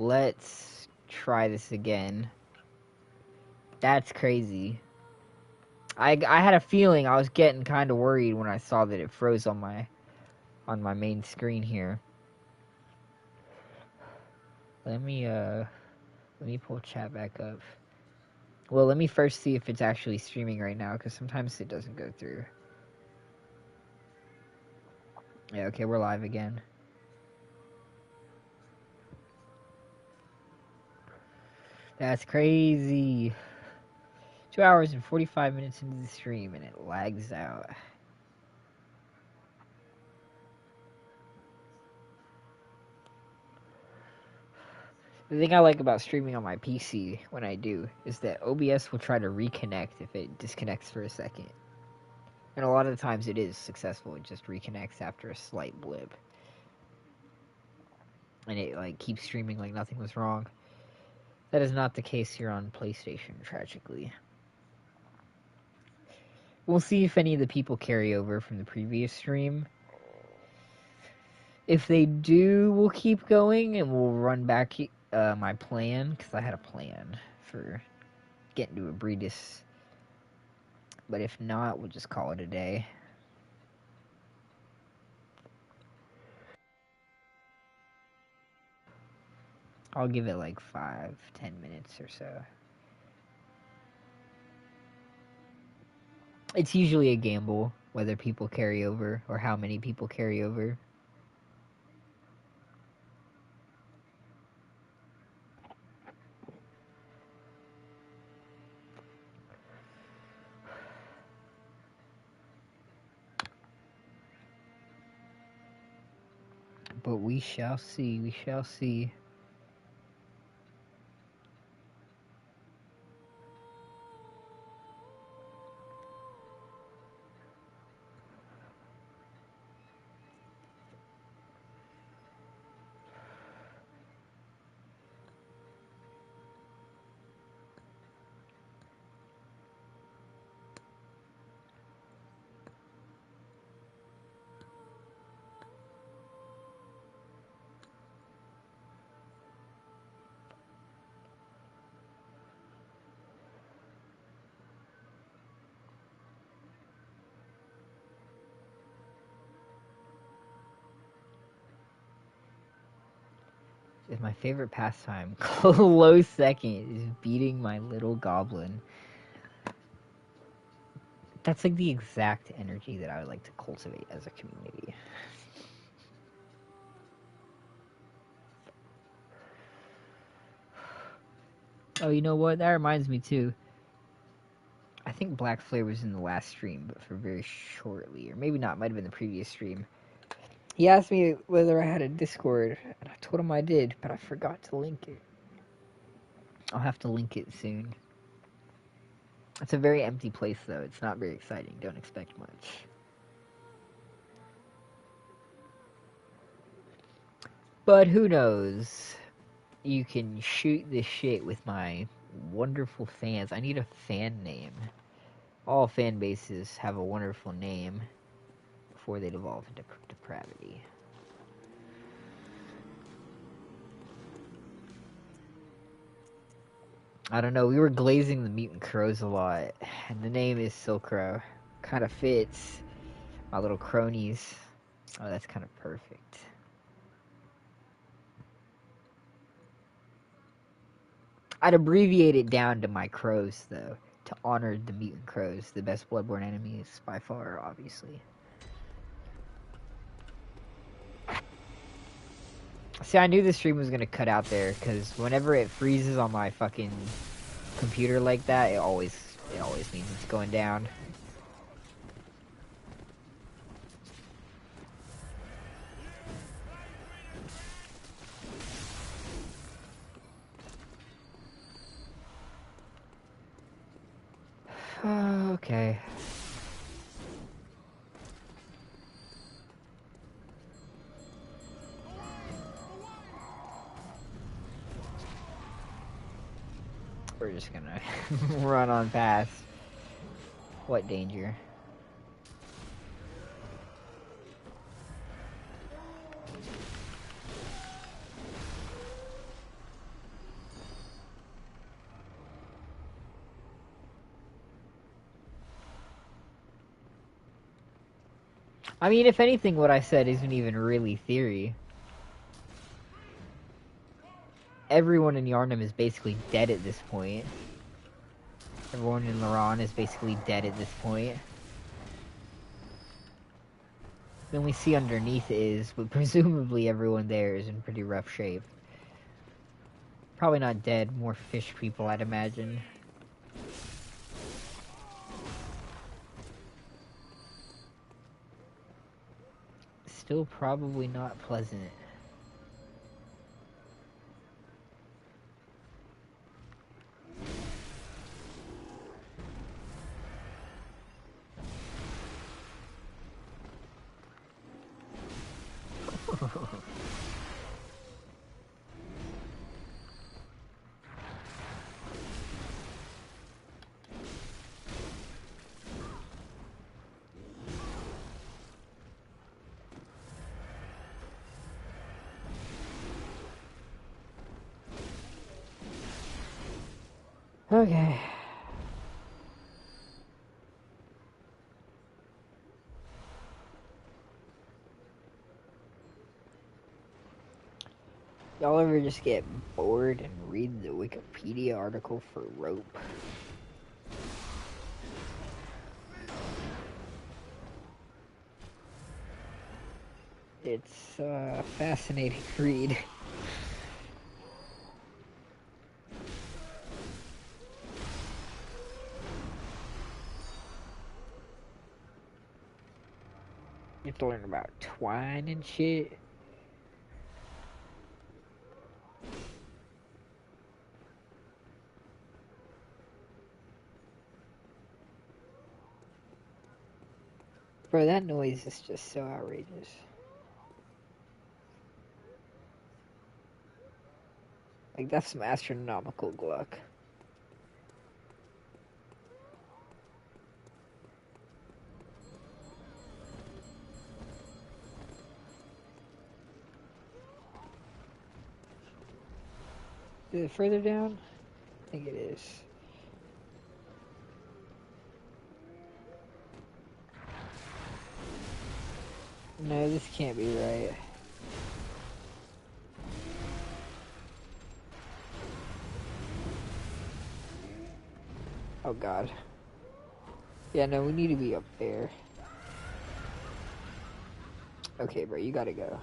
Let's try this again. That's crazy. I had a feeling. I was getting kind of worried when I saw that it froze on my main screen here. Let me pull chat back up. Well, let me first see if it's actually streaming right now, because sometimes it doesn't go through. Yeah, okay, we're live again. That's crazy. 2 hours and 45 minutes into the stream, and it lags out. The thing I like about streaming on my PC when I do is that OBS will try to reconnect if it disconnects for a second. And a lot of the times it is successful. It just reconnects after a slight blip. And it like keeps streaming like nothing was wrong. That is not the case here on PlayStation, tragically. We'll see if any of the people carry over from the previous stream. If they do, we'll keep going and we'll run back my plan, because I had a plan for getting to Abridus. But if not, we'll just call it a day. I'll give it like 5-10 minutes or so. It's usually a gamble whether people carry over or how many people carry over. But we shall see, we shall see. Is my favorite pastime. Close second is beating my little goblin. That's like the exact energy that I would like to cultivate as a community. Oh, you know what? That reminds me too. I think Black Flare was in the last stream, but for very shortly. Or maybe not, might have been the previous stream. He asked me whether I had a Discord, and I told him I did, but I forgot to link it. I'll have to link it soon. It's a very empty place, though. It's not very exciting. Don't expect much. But who knows? You can shoot this shit with my wonderful fans. I need a fan name. All fan bases have a wonderful name before they devolve into depravity. I don't know, we were glazing the mutant crows a lot, and the name is Silkrow. Kind of fits my little cronies. Oh, that's kind of perfect. I'd abbreviate it down to my crows, though, to honor the mutant crows, the best Bloodborne enemies by far, obviously. See, I knew the stream was gonna cut out there, because whenever it freezes on my fucking computer like that, it always means it's going down. Okay. We're just gonna run on past. What danger? I mean, if anything, what I said isn't even really theory. Everyone in Yharnam is basically dead at this point. Everyone in Laran is basically dead at this point. Then we see underneath is, but presumably everyone there is in pretty rough shape. Probably not dead, more fish people, I'd imagine. Still probably not pleasant. Okay. Y'all ever just get bored and read the Wikipedia article for rope? It's a fascinating read. You have to learn about twine and shit. Bro, that noise is just so outrageous. Like, that's some astronomical gluck. Is it further down? I think it is. No, this can't be right. Oh god. Yeah, no, we need to be up there. Okay, bro, you gotta go.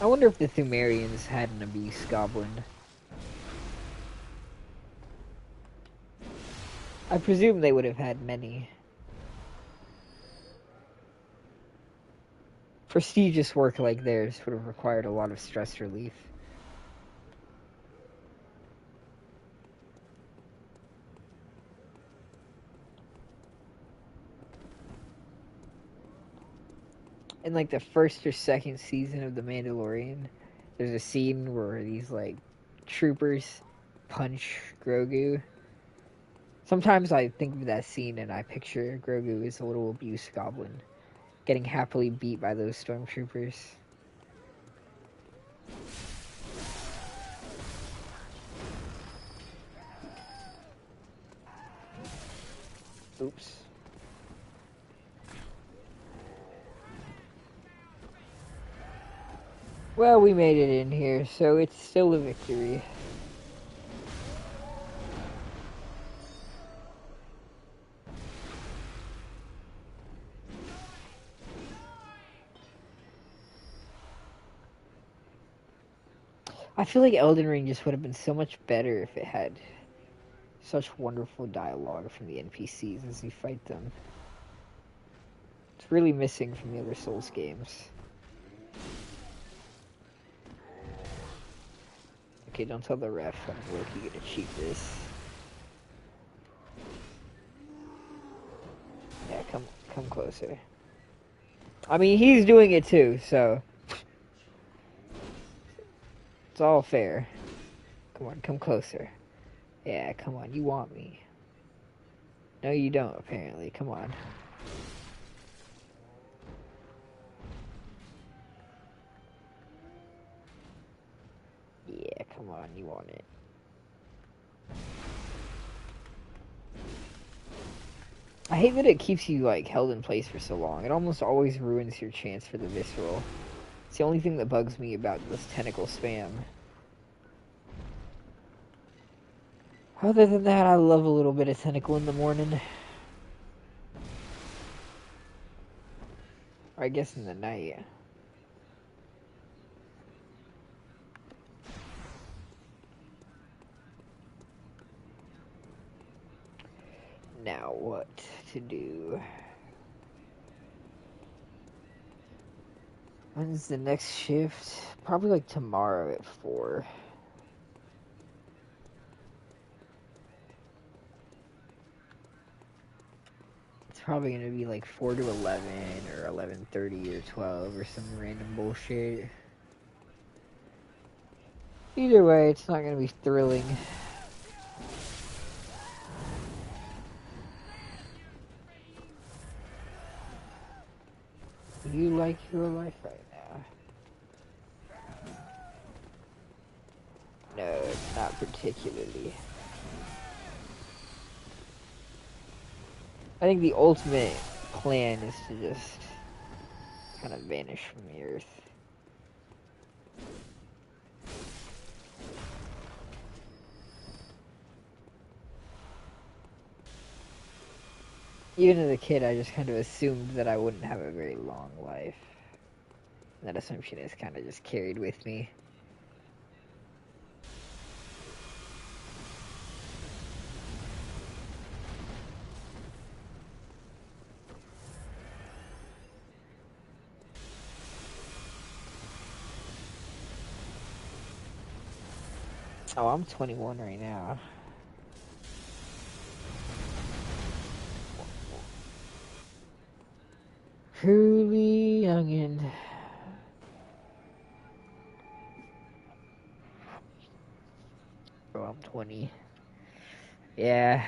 I wonder if the Thumerians had an abuse goblin. I presume they would have had many. Prestigious work like theirs would have required a lot of stress relief. In like the first or second season of The Mandalorian, there's a scene where these like troopers punch Grogu. Sometimes I think of that scene and I picture Grogu as a little abuse goblin, getting happily beat by those stormtroopers. Oops. Well, we made it in here, so it's still a victory. I feel like Elden Ring just would have been so much better if it had such wonderful dialogue from the NPCs as you fight them. It's really missing from the other Souls games. Okay, don't tell the ref I'm Loki gonna cheat this. Yeah, come closer. I mean, he's doing it too, so it's all fair. Come on, come closer. Yeah, come on, you want me. No, you don't, apparently. Come on. Yeah, come on, you want it. I hate that it keeps you, like, held in place for so long. It almost always ruins your chance for the visceral. It's the only thing that bugs me about this tentacle spam. Other than that, I love a little bit of tentacle in the morning. Or I guess in the night. Now what to do? When's the next shift? Probably like tomorrow at 4. It's probably gonna be like 4 to 11 or 11:30 or 12 or some random bullshit. Either way, it's not gonna be thrilling. Do you like your life right now? No, not particularly. I think the ultimate plan is to just kind of vanish from the earth. Even as a kid, I just kind of assumed that I wouldn't have a very long life. That assumption is kind of just carried with me. Oh, I'm 21 right now. Truly youngin'. Oh, I'm 20. Yeah,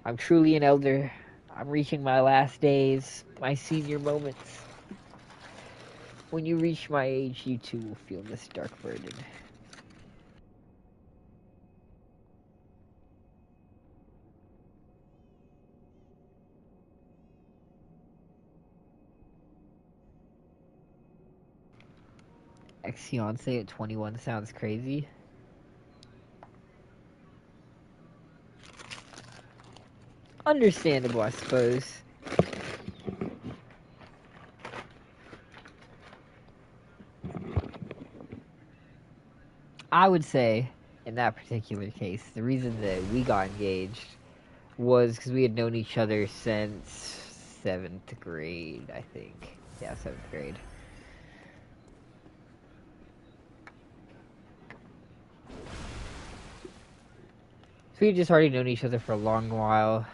I'm truly an elder. I'm reaching my last days, my senior moments. When you reach my age, you too will feel this dark burden. Ex-fiance at 21 sounds crazy. Understandable, I suppose. I would say, in that particular case, the reason that we got engaged was because we had known each other since 7th grade, I think. Yeah, 7th grade. So we had just already known each other for a long while.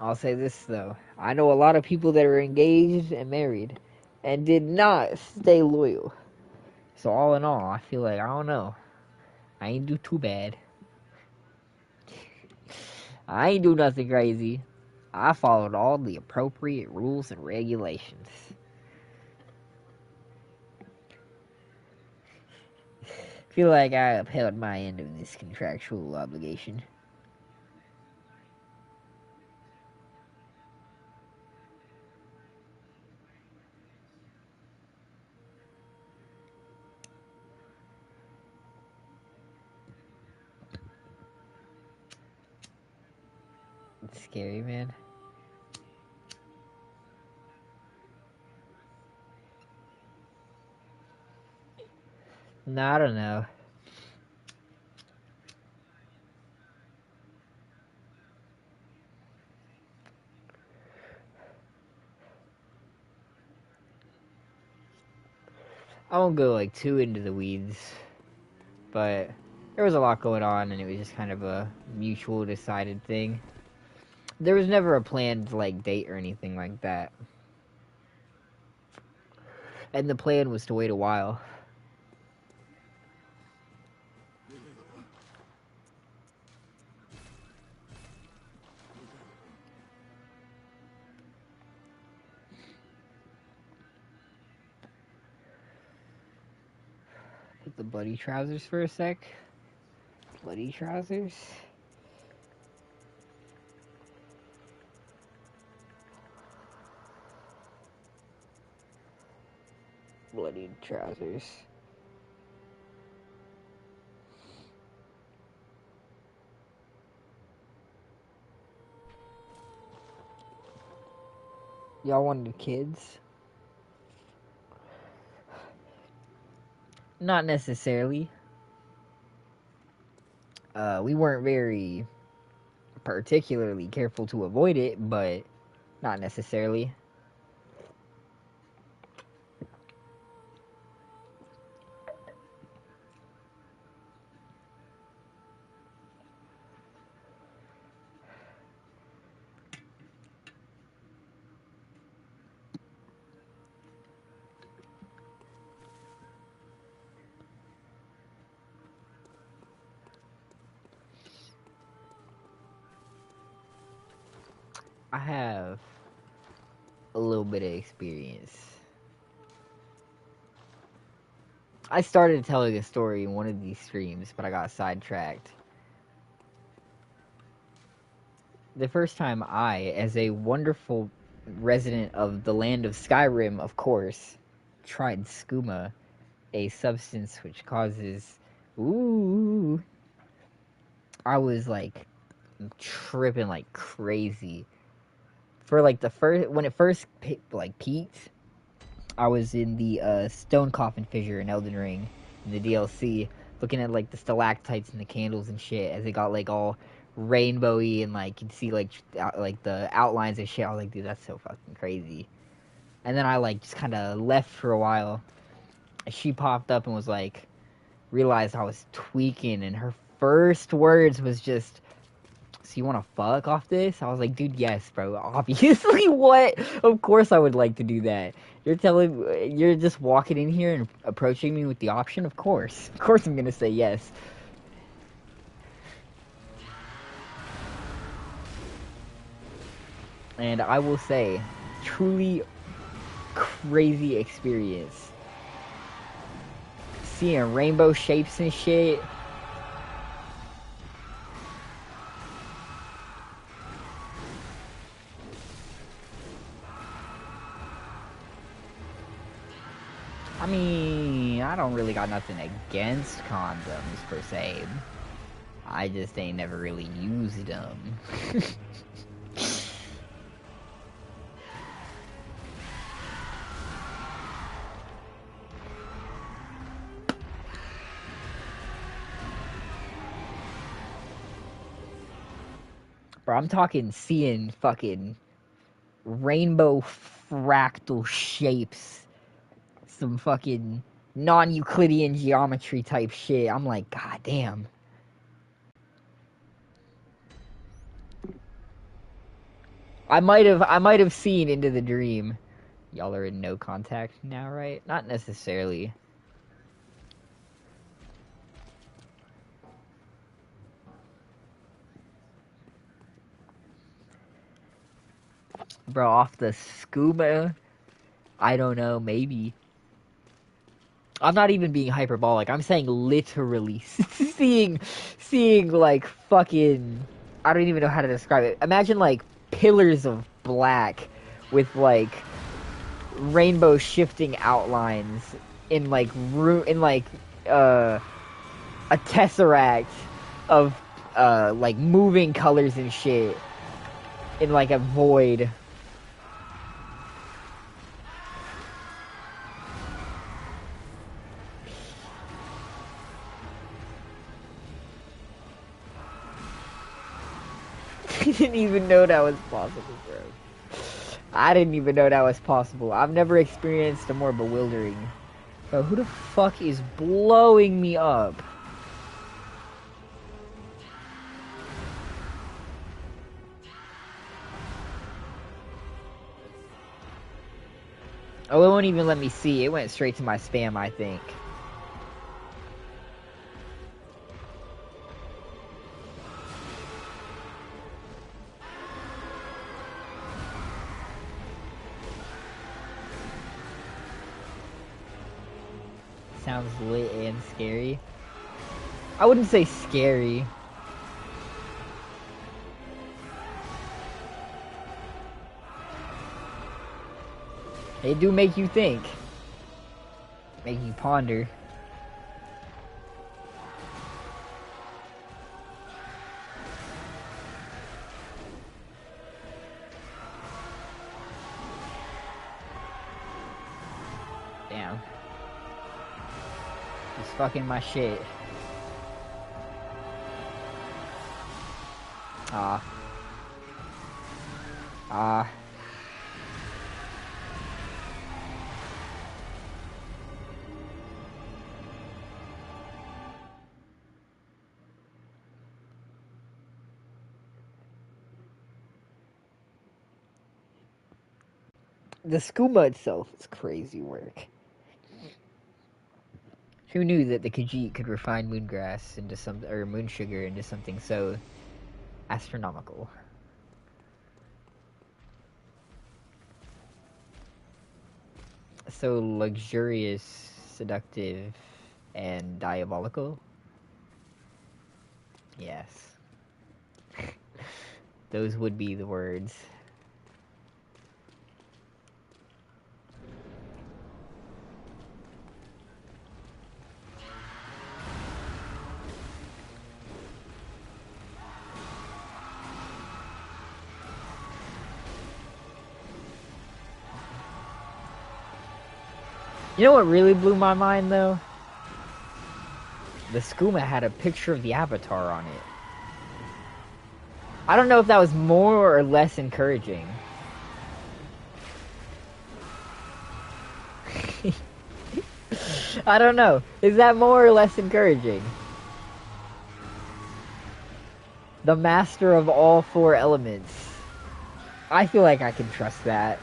I'll say this though. I know a lot of people that are engaged and married and did not stay loyal. So all in all, I feel like, I don't know. I ain't do too bad. I ain't do nothing crazy. I followed all the appropriate rules and regulations. Feel like I upheld my end of this contractual obligation. It's scary, man. No, I don't know. I won't go like too into the weeds, but there was a lot going on, and it was just kind of a mutual decided thing. There was never a planned like date or anything like that, and the plan was to wait a while. Put the bloody trousers for a sec. Bloody trousers. Bloody trousers. Y'all wanted kids? Not necessarily. We weren't very particularly careful to avoid it, but not necessarily. I have a little bit of experience. I started telling a story in one of these streams, but I got sidetracked. The first time I, as a wonderful resident of the land of Skyrim, of course, tried skooma, a substance which causes... Ooh... I was, like, tripping like crazy. For, like, when it first, like, peaked, I was in the Stone Coffin Fissure in Elden Ring, in the DLC, looking at, like, the stalactites and the candles and shit, as it got, like, all rainbowy, and, like, you'd see, like, the outlines and shit. I was like, dude, that's so fucking crazy. And then I, like, just kind of left for a while. She popped up and was, like, realized I was tweaking, and her first words was just, so you want to fuck off this? I was like, dude, yes, bro, obviously. What? Of course I would like to do that. You're just walking in here and approaching me with the option? Of course I'm gonna say yes. And I will say, truly crazy experience. Seeing rainbow shapes and shit. I mean, I don't really got nothing against condoms, per se. I just ain't never really used them. Bro, I'm talking seeing fucking rainbow fractal shapes. Some fucking non-Euclidean geometry type shit. I'm like, god damn. I might have seen into the dream. Y'all are in no contact now, right? Not necessarily. Bro, off the scuba, I don't know, maybe. I'm not even being hyperbolic. I'm saying literally seeing like fucking, I don't even know how to describe it. Imagine like pillars of black with like rainbow shifting outlines in like a tesseract of like moving colors and shit in like a void. I didn't even know that was possible, bro. I didn't even know that was possible. I've never experienced a more bewildering Bro, who the fuck is blowing me up? Oh, it won't even let me see. It went straight to my spam, I think. Sounds lit and scary. I wouldn't say scary. They do make you think. Make you ponder. Damn. He's fucking my shit. Ah. Ah. The skooma itself is crazy work. Who knew that the Khajiit could refine moongrass into or moon sugar into something so astronomical? So luxurious, seductive, and diabolical? Yes. Those would be the words. You know what really blew my mind, though? The skooma had a picture of the Avatar on it. I don't know if that was more or less encouraging. I don't know. Is that more or less encouraging? The master of all four elements. I feel like I can trust that.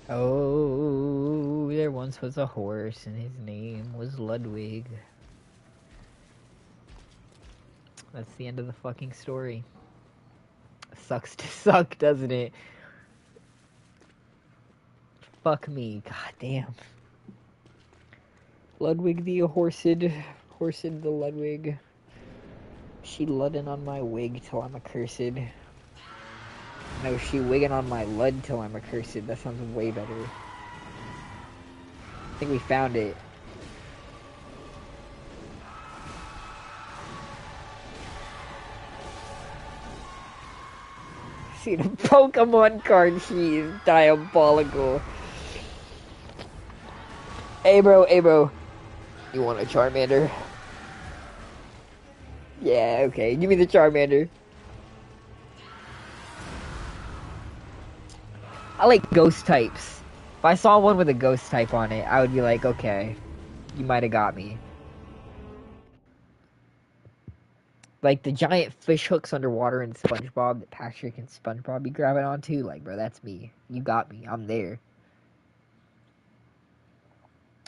Oh, there once was a horse, and his name was Ludwig. That's the end of the fucking story. Sucks to suck, doesn't it? Fuck me, god damn. Ludwig the horsed the Ludwig. She luddin' on my wig till I'm accursed. No, she wiggin' on my lud till I'm accursed. That sounds way better. I think we found it. See, the Pokemon card sheet is diabolical. Hey bro. You want a Charmander? Yeah, okay. Give me the Charmander. I like ghost types. If I saw one with a ghost type on it, I would be like, okay, you might have got me. Like the giant fish hooks underwater in SpongeBob that Patrick and SpongeBob be grabbing onto. Like, bro, that's me. You got me. I'm there.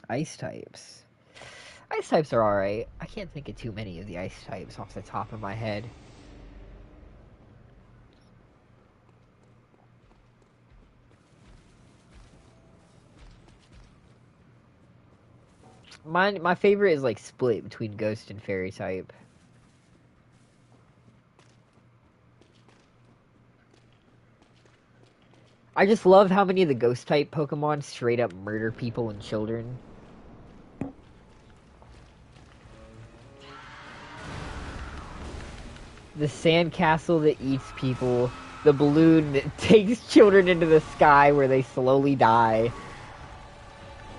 Ice types. Ice types are alright. I can't think of too many of the ice types off the top of my head. My favorite is like split between ghost and fairy type. I just love how many of the ghost type Pokemon straight up murder people and children. the sandcastle that eats people, the balloon that takes children into the sky where they slowly die.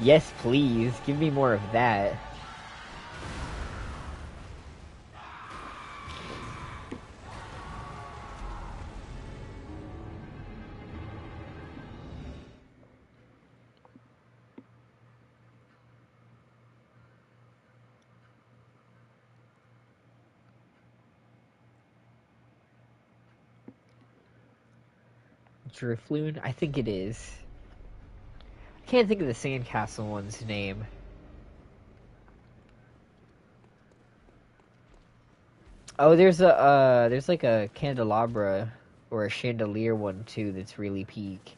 Yes, please. Give me more of that. Drifloon? I think it is. I can't think of the sandcastle one's name. Oh, there's like a candelabra or a chandelier one too that's really peak.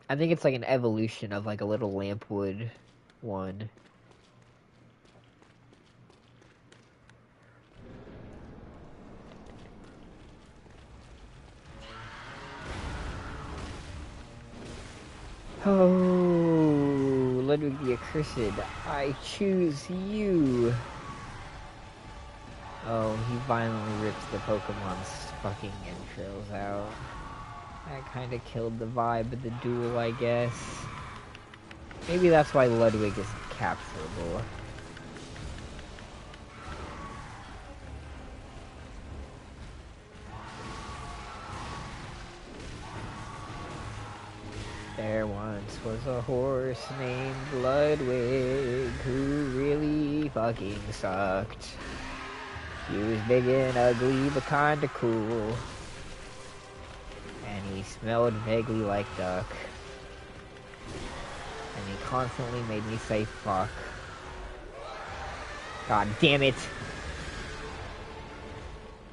I think it's like an evolution of like a little lampwood one. Oh, Ludwig the Accursed, I choose you. Oh, he violently rips the Pokemon's fucking entrails out. That kinda killed the vibe of the duel, I guess. Maybe that's why Ludwig isn't capturable. There once was a horse named Ludwig who really fucking sucked. He was big and ugly, but kinda cool. And he smelled vaguely like duck. And he constantly made me say fuck. God damn it!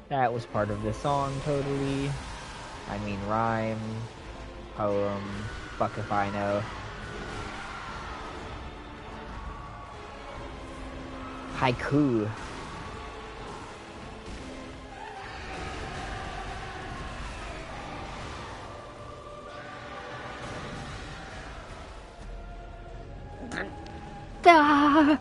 That was part of the song, totally. I mean, rhyme, poem, fuck if I know. Haiku. Ah!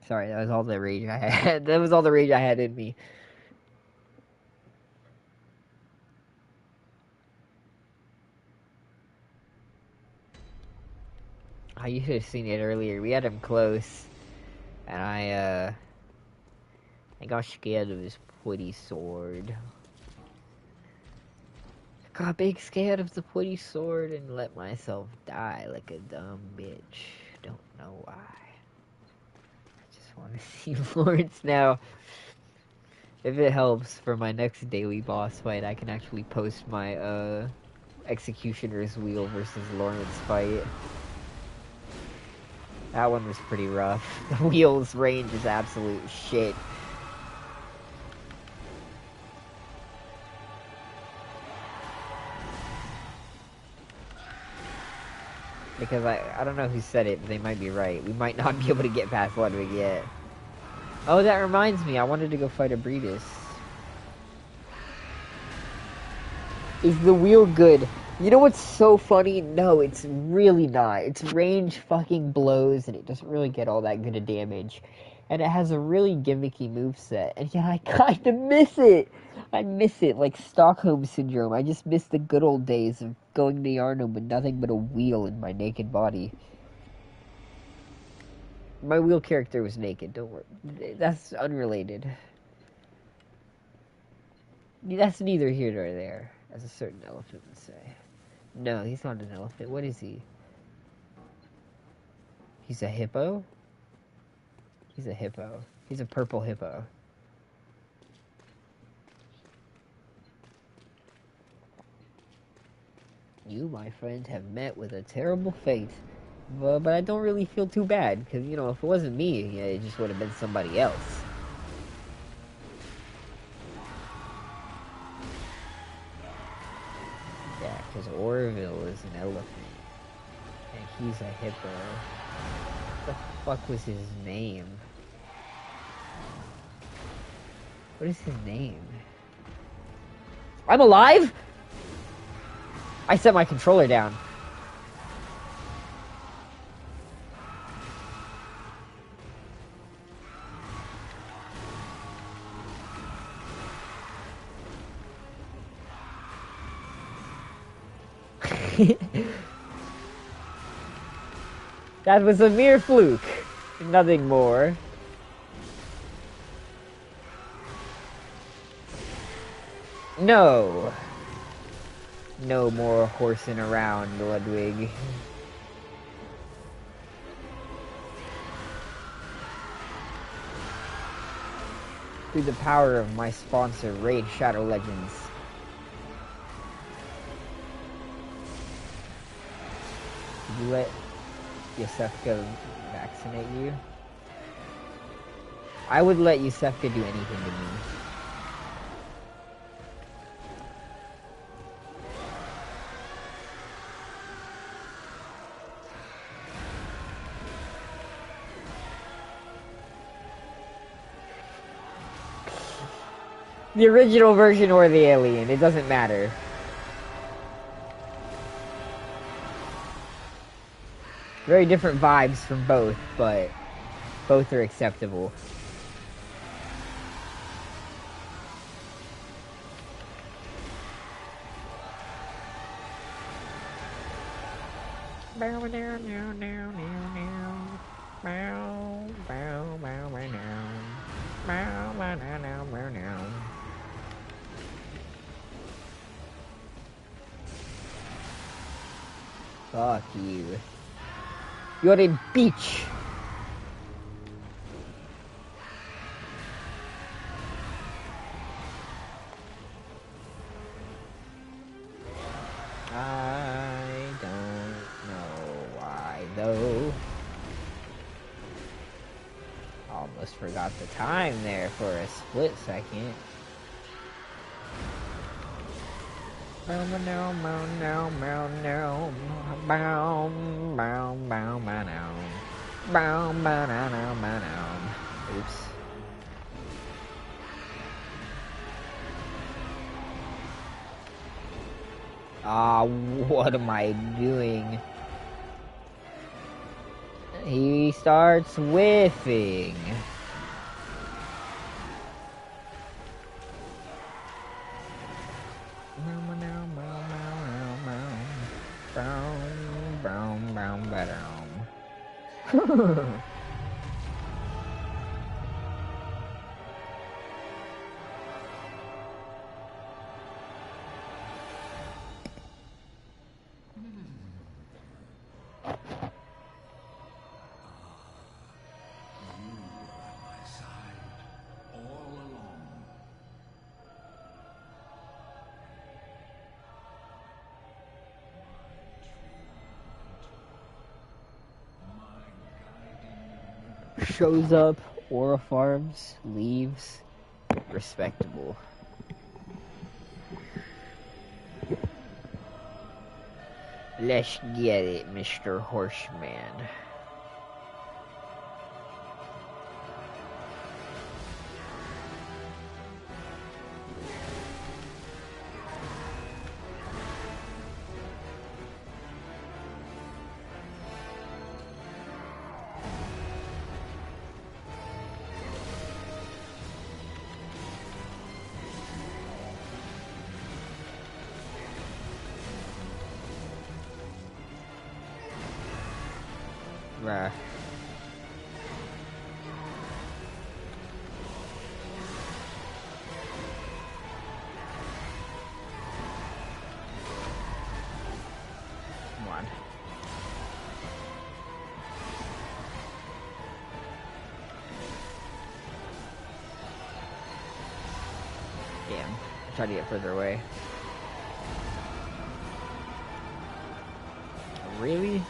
Sorry, that was all the rage I had. That was all the rage I had in me. Oh, you should have seen it earlier. We had him close. And I got scared of his putty sword. Got big scared of the putty sword and let myself die like a dumb bitch. Don't know why. I just want to see Lawrence now. If it helps for my next daily boss fight, I can actually post my Executioner's Wheel versus Lawrence fight. That one was pretty rough. The wheel's range is absolute shit. Because I don't know who said it, but they might be right. We might not be able to get past Ludwig yet. Oh, that reminds me. I wanted to go fight a Breedis. Is the wheel good? You know what's so funny? No, it's really not. Its range fucking blows, and it doesn't really get all that good of damage. And it has a really gimmicky moveset, and yet I kinda miss it! I miss it, like Stockholm Syndrome. I just miss the good old days of going to Yarnum with nothing but a wheel in my naked body. My wheel character was naked, don't worry. That's unrelated. That's neither here nor there, as a certain elephant would say. No, he's not an elephant. What is he? He's a hippo? He's a hippo. He's a purple hippo. You, my friend, have met with a terrible fate. But I don't really feel too bad, because, you know, if it wasn't me, yeah, it just would have been somebody else. Yeah, because Orville is an elephant. And he's a hippo. What the fuck was his name? What is his name? I'm alive?! I set my controller down. That was a mere fluke. Nothing more. No. No more horsing around, Ludwig. Through the power of my sponsor, Raid Shadow Legends. Did you let Yosefka vaccinate you? I would let Yosefka do anything to me. The original version or the alien, it doesn't matter. Very different vibes from both, but both are acceptable. Fuck you. You're a bitch. I don't know why though. Almost forgot the time there for a split second. Oops. Ah, what am I doing? He starts whiffing. Shows up, Aura Farms, leaves, respectable. Let's get it, Mr. Horseman. Bruh. Come on. Damn. Try to get further away. Really?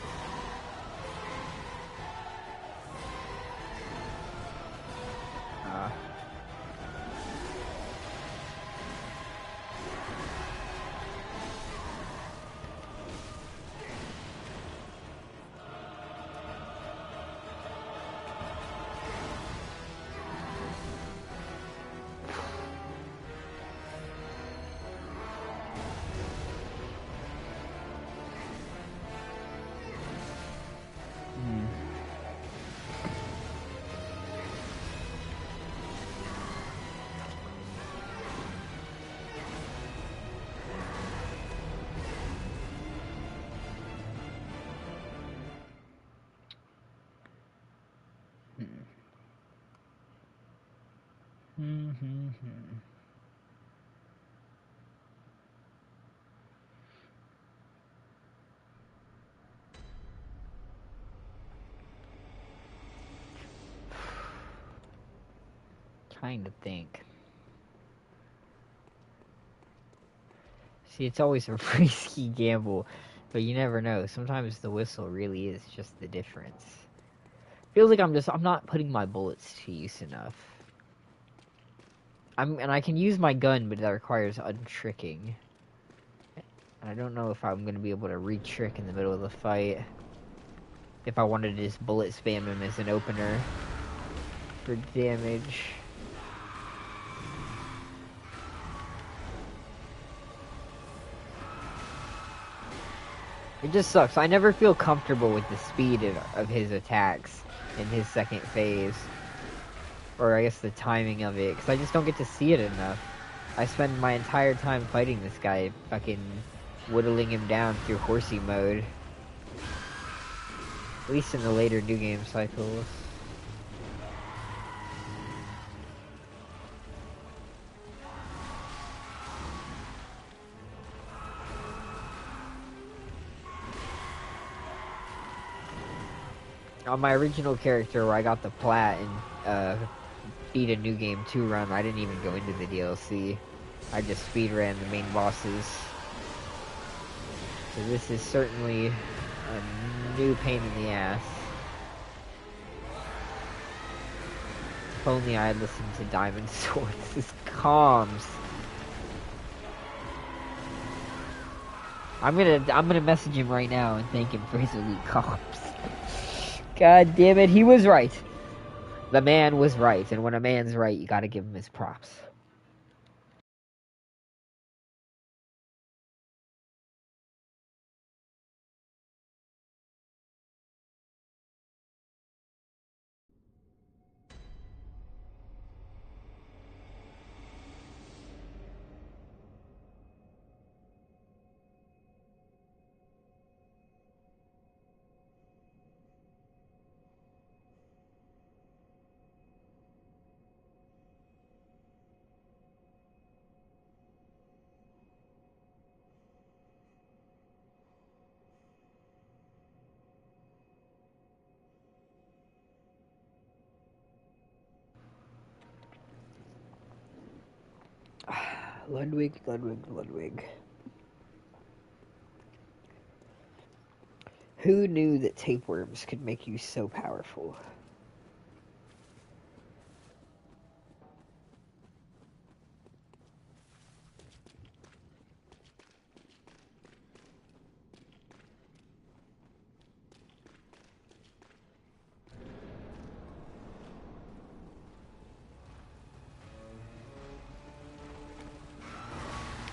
Trying to think. See, it's always a risky gamble, but you never know. Sometimes the whistle really is just the difference. Feels like I'm not putting my bullets to use enough. And I can use my gun, but that requires untricking. I don't know if I'm gonna be able to re-trick in the middle of the fight. If I wanted to just bullet spam him as an opener for damage. It just sucks. I never feel comfortable with the speed of his attacks in his second phase. Or I guess the timing of it, because I just don't get to see it enough. I spend my entire time fighting this guy, fucking whittling him down through horsey mode. At least in the later new game cycles. On my original character where I got the plat and beat a new game 2 run, I didn't even go into the DLC. I just speedran the main bosses. So this is certainly a new pain in the ass. If only I had listened to Diamond Swords' comms. I'm gonna message him right now and thank him for his elite comms. God damn it, he was right. The man was right, and when a man's right, you gotta give him his props. Ludwig. Who knew that tapeworms could make you so powerful?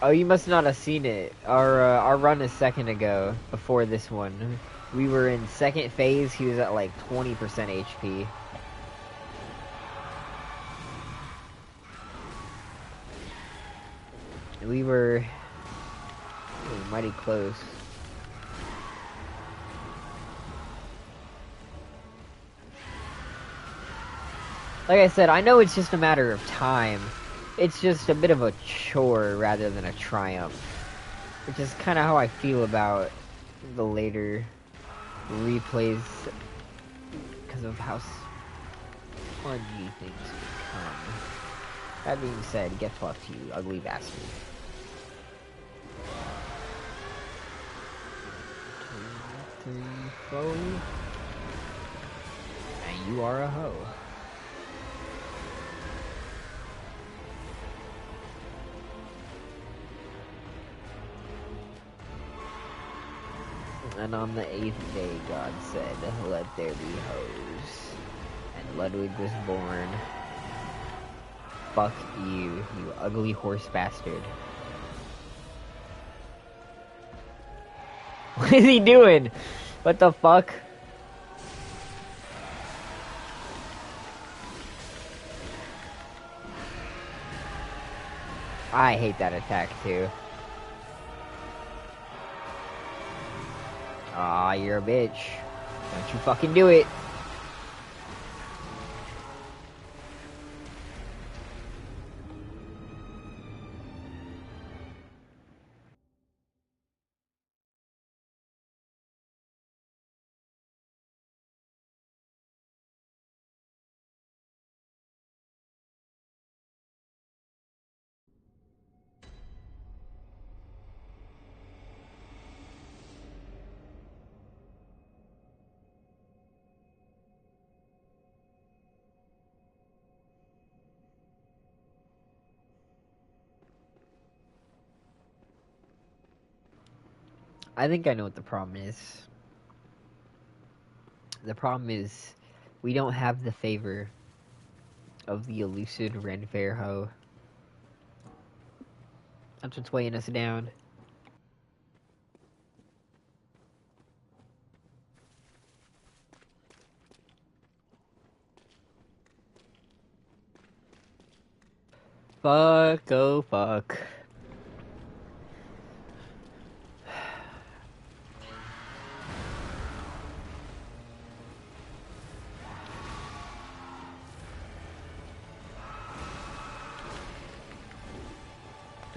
Oh, you must not have seen it. Our run a second ago, before this one, we were in second phase. He was at like 20% HP. We were mighty close. Like I said, I know it's just a matter of time. It's just a bit of a chore rather than a triumph. Which is kind of how I feel about the later replays because of how spongy things become. That being said, get fucked, you ugly bastard. 2, 3, 4. And you are a hoe. And on the 8th day, God said, "Let there be hoes." And Ludwig was born. Fuck you, you ugly horse bastard. What is he doing? What the fuck? I hate that attack too. Aw, you're a bitch. Don't you fucking do it. I think I know what the problem is. The problem is we don't have the favor of the elusive red fair hoe. That's what's weighing us down. Fuck, oh fuck.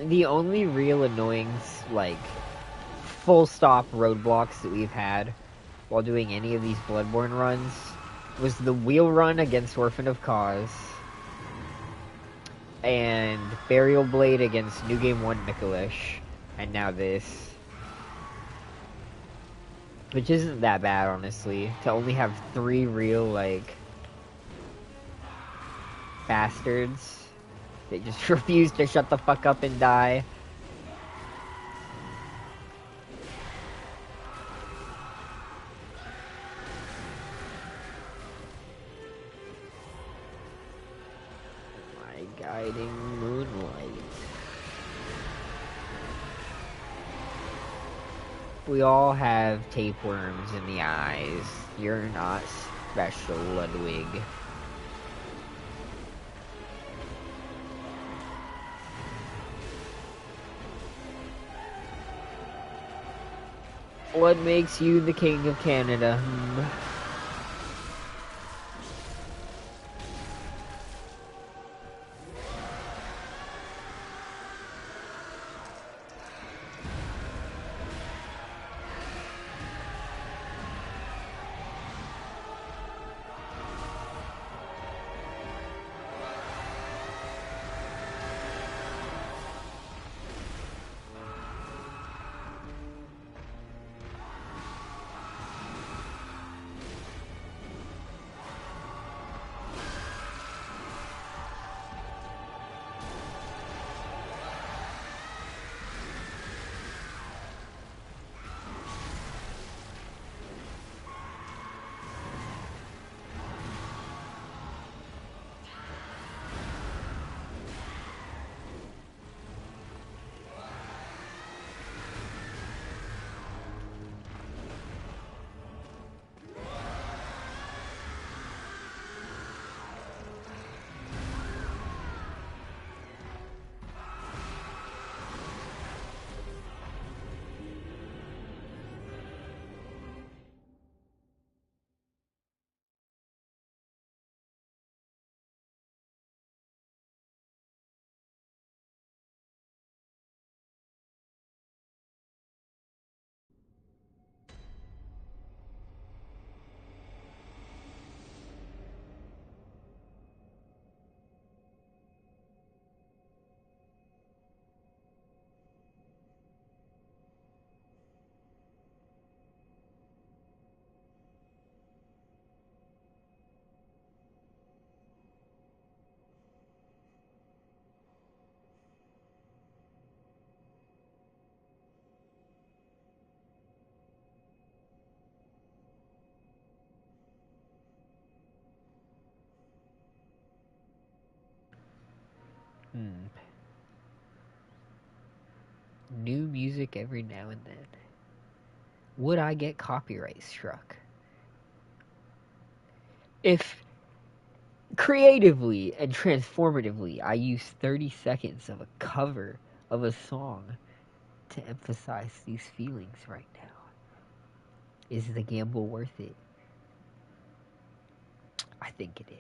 The only real annoying, like, full stop roadblocks that we've had while doing any of these Bloodborne runs was the wheel run against Orphan of Cause and Burial Blade against New Game 1 Mikulish, and now this. Which isn't that bad, honestly, to only have 3 real, like, bastards that just refuse to shut the fuck up and die. My guiding moonlight. We all have tapeworms in the eyes. You're not special, Ludwig. What makes you the king of Canada? New music every now and then. Would I get copyright struck? If creatively and transformatively I use 30 seconds of a cover of a song to emphasize these feelings right now, is the gamble worth it? I think it is.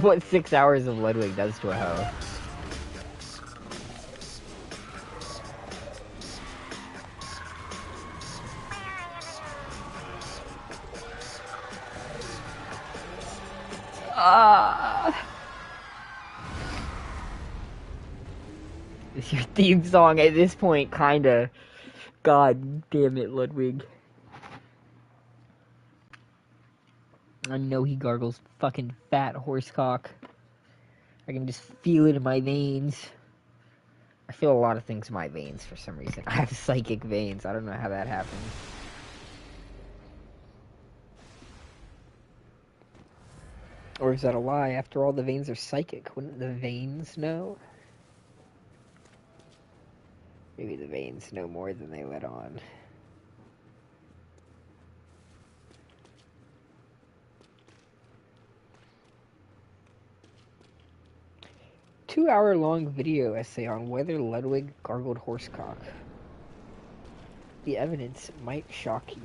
What 6 hours of Ludwig does to a hoe. It's your theme song at this point, kinda. God damn it, Ludwig. I know he gargles fucking fat horsecock. I can just feel it in my veins. I feel a lot of things in my veins for some reason. I have psychic veins. I don't know how that happened. Or is that a lie? After all, the veins are psychic. Wouldn't the veins know? Maybe the veins know more than they let on. Two-hour-long video essay on whether Ludwig gargled horsecock. The evidence might shock you.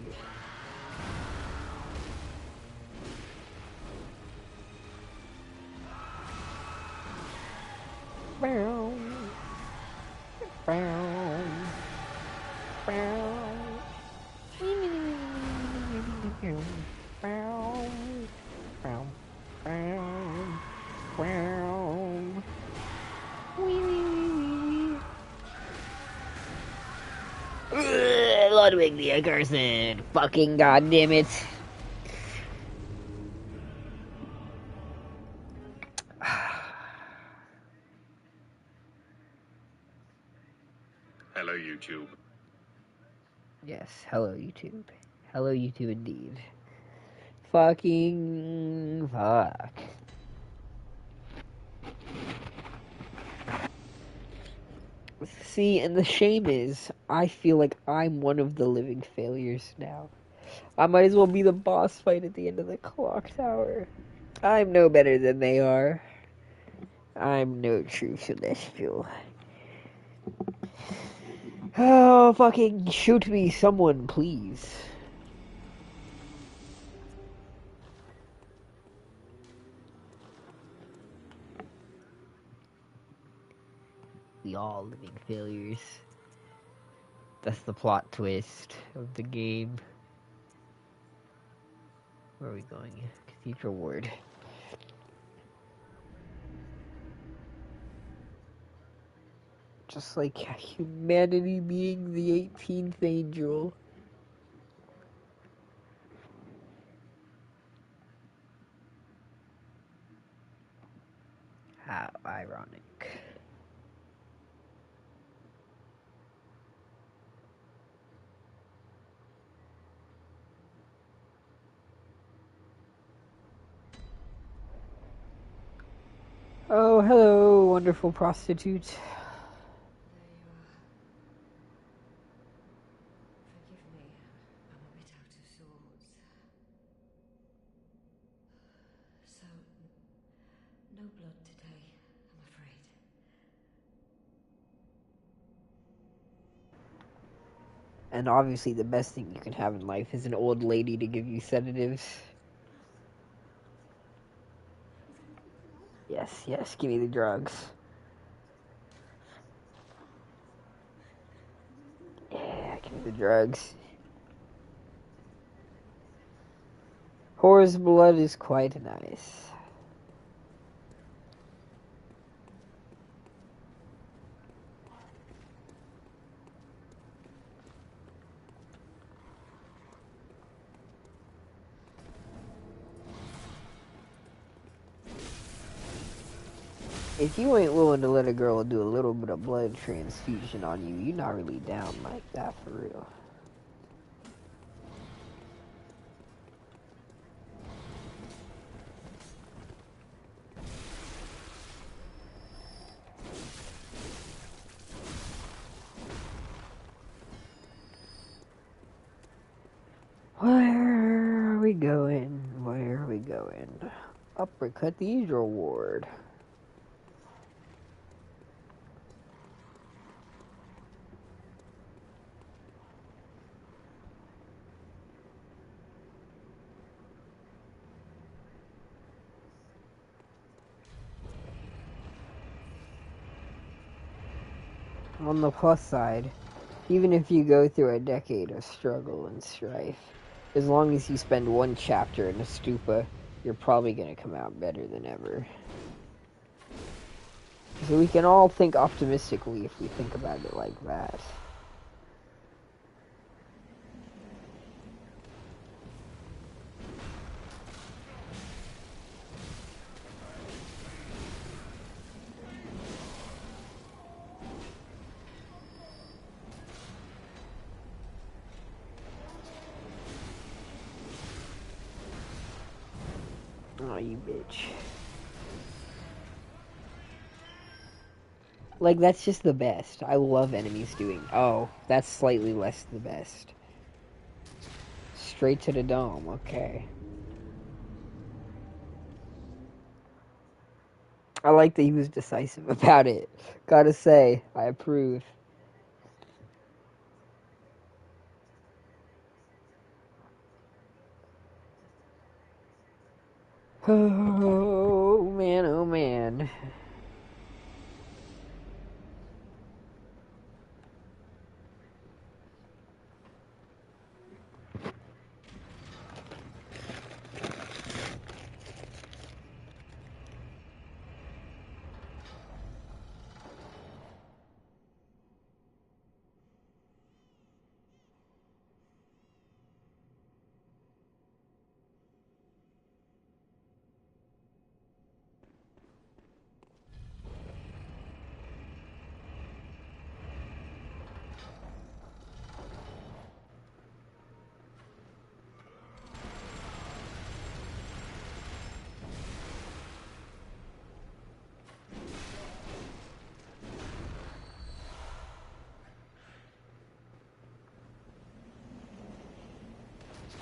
Ludwig the accursed. Fucking goddamn it. Hello, YouTube. Yes, hello, YouTube. Hello, YouTube, indeed. Fucking fuck. See, and the shame is, I feel like I'm one of the living failures now. I might as well be the boss fight at the end of the clock tower. I'm no better than they are. I'm no true celestial. Oh, fucking shoot me, someone, please. We all living failures. That's the plot twist of the game. Where are we going? Cathedral Ward. Just like humanity being the 18th angel. How ironic. Oh, hello, wonderful prostitute. There you are. Forgive me, I'm a bit out of sorts. So, no blood today, I'm afraid. And obviously the best thing you can have in life is an old lady to give you sedatives. Yes, yes, give me the drugs. Yeah, give me the drugs. Whore's blood is quite nice. If you ain't willing to let a girl do a little bit of blood transfusion on you, you're not really down like that for real. Where are we going? Where are we going? Upper Cathedral Ward. On the plus side, even if you go through a decade of struggle and strife, as long as you spend one chapter in a stupa, you're probably going to come out better than ever. So we can all think optimistically if we think about it like that. Oh, you bitch. Like, that's just the best. I love enemies doing... Oh, that's slightly less the best. Straight to the dome, okay. I like that he was decisive about it. Gotta say, I approve. Oh, man, oh, man.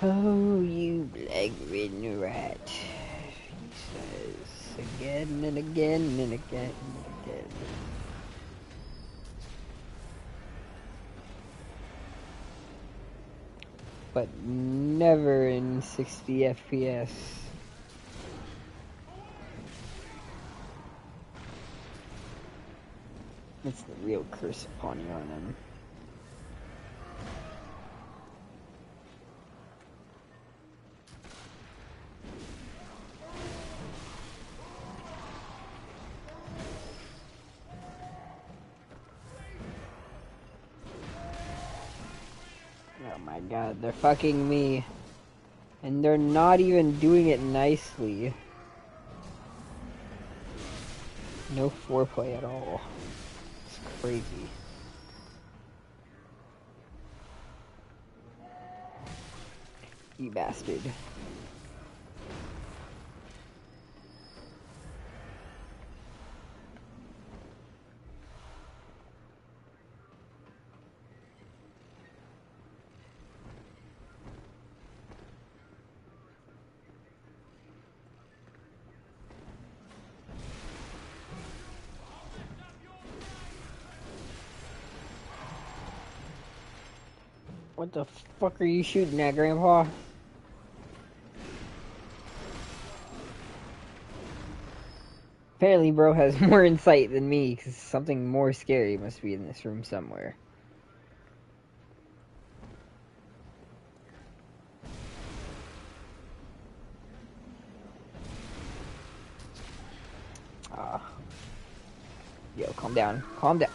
Oh, you black-ridden rat. He says again and again and again and again. But never in 60 FPS. It's the real curse upon you on him. Oh my god, they're fucking me. And they're not even doing it nicely. No foreplay at all. It's crazy. You bastard. What the fuck are you shooting at, Grandpa? Apparently, bro has more insight than me, because something more scary must be in this room somewhere. Ah. Yo, calm down. Calm down.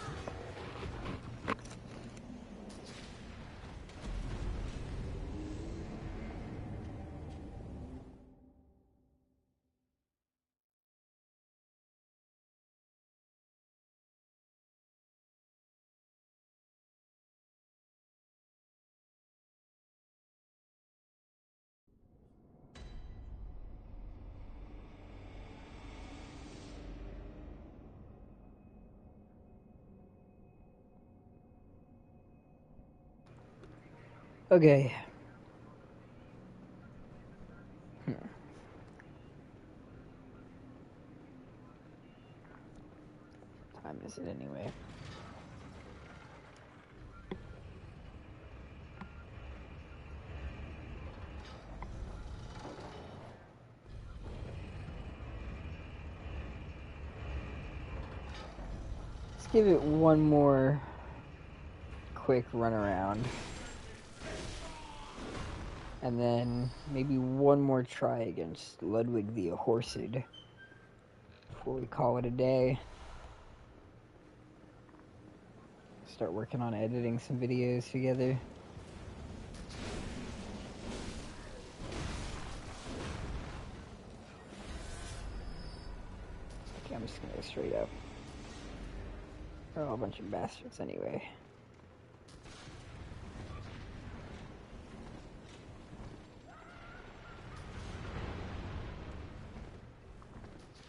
Okay. What time is it anyway? Let's give it one more quick run around. And then maybe one more try against Ludwig the Horsed before we call it a day. Start working on editing some videos together. Okay, I'm just gonna go straight up. They're all a bunch of bastards anyway.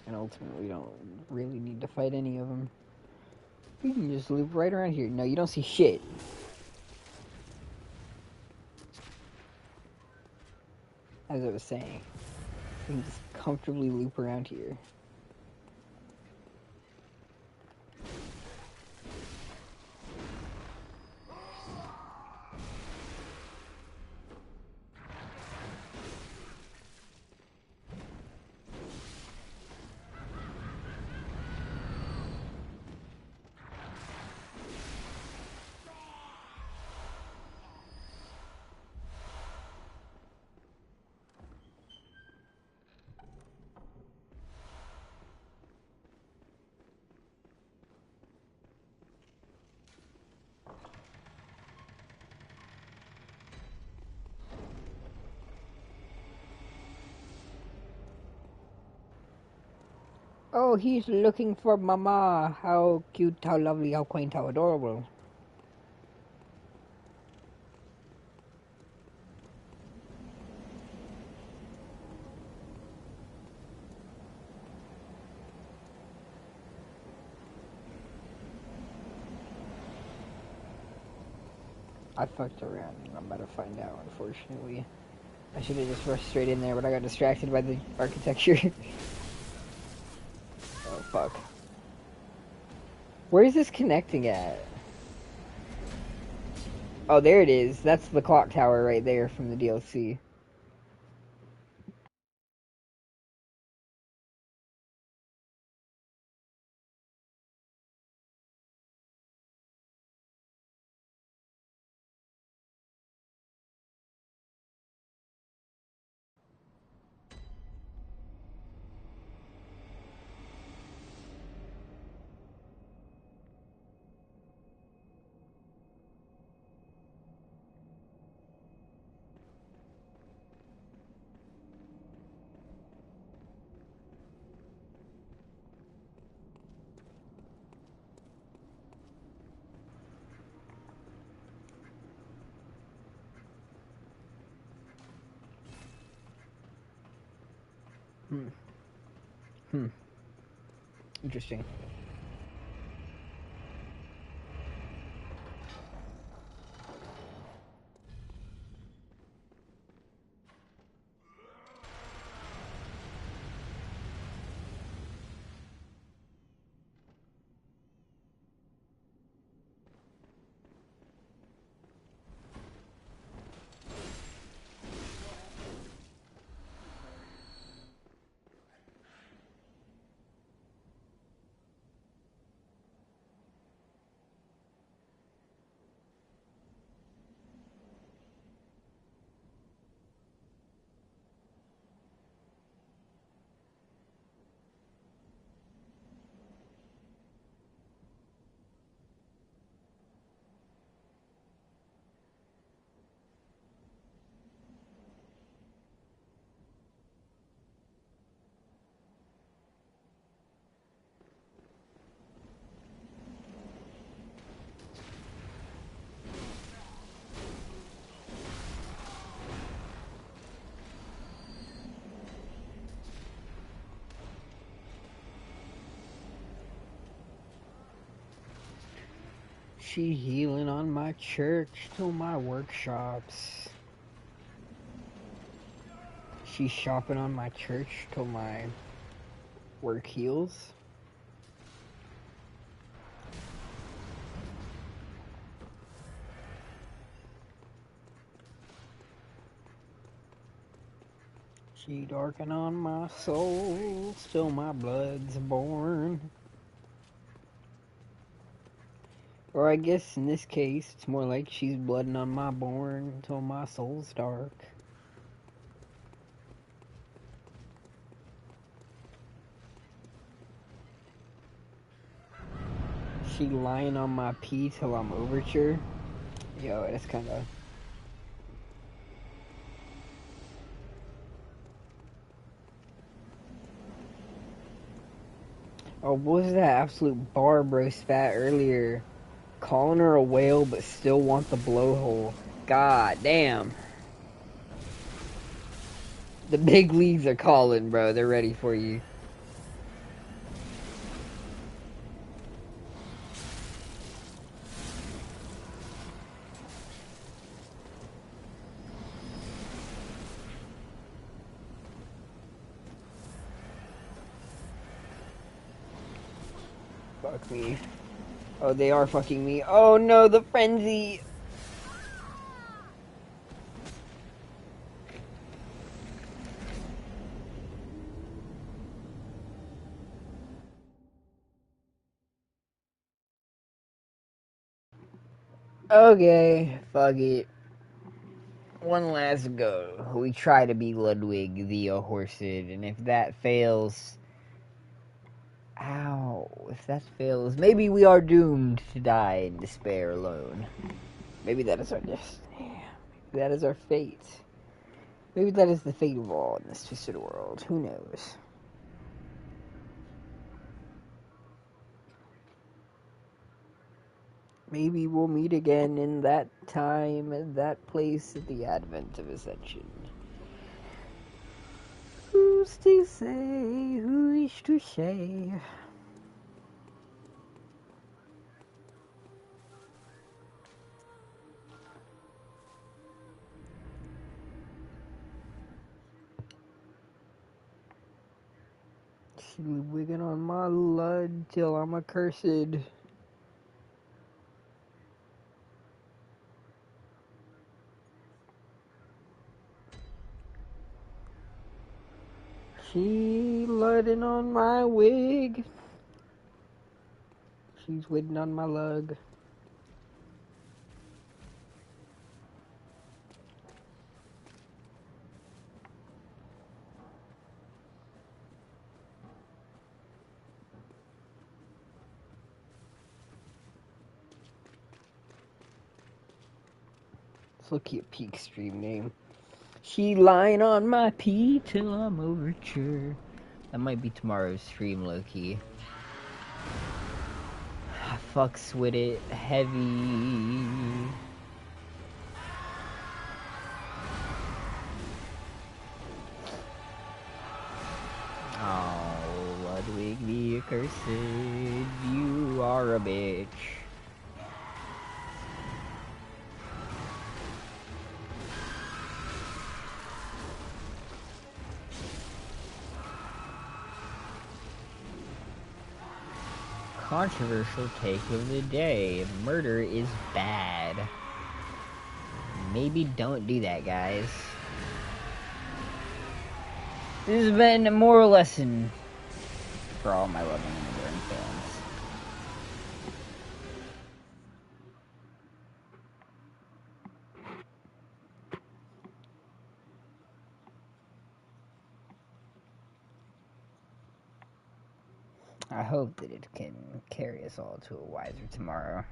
And ultimately, we don't really need to fight any of them. We can just loop right around here. No, you don't see shit. As I was saying, we can just comfortably loop around here. Oh, he's looking for Mama. How cute, how lovely, how quaint, how adorable. I fucked around and I'm about to find out, unfortunately. I should have just rushed straight in there, but I got distracted by the architecture. Oh, fuck. Where is this connecting at? Oh, there it is. That's the clock tower right there from the DLC. Hmm. Hmm. Interesting. She healing on my church to my workshops. She's shopping on my church till my work heals. She darken on my soul, still my blood's born. Or I guess in this case, it's more like she's blooding on my born till my soul's dark. She lying on my pee till I'm overture. Yo, that's kind of. Oh, what was that absolute bar bro spat earlier? Calling her a whale, but still want the blowhole. God damn. The big leagues are calling, bro. They're ready for you. Fuck me. Oh, they are fucking me. Oh no, the frenzy. Okay, fuck it. One last go. We try to be Ludwig the Horsed, and if that fails... Ow. If that fails, maybe we are doomed to die in despair alone. Maybe that is our destiny. Maybe that is our fate. Maybe that is the fate of all in this twisted world. Who knows? Maybe we'll meet again in that time and that place at the advent of ascension. Who's to say? Who is to say? She wigging on my lud till I'm accursed. She ludding on my wig. She's waiting on my lug. Let's look at peak stream name. She lying on my pee till I'm overture. That might be tomorrow's stream, low-key. Fucks with it heavy. Oh, Ludwig the Accursed, you are a bitch. Controversial take of the day. Murder is bad. Maybe don't do that, guys. This has been a moral lesson for all my loving and adoring fans. I hope that it can carry us all to a wiser tomorrow.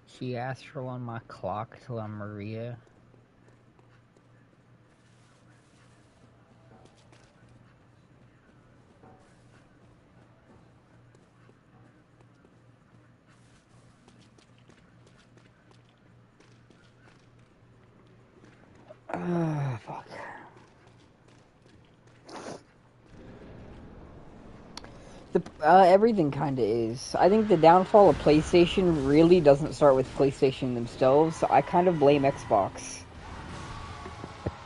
She astral on my clock till I'm Maria. Fuck. Everything kind of is. I think the downfall of PlayStation really doesn't start with PlayStation themselves. I kind of blame Xbox.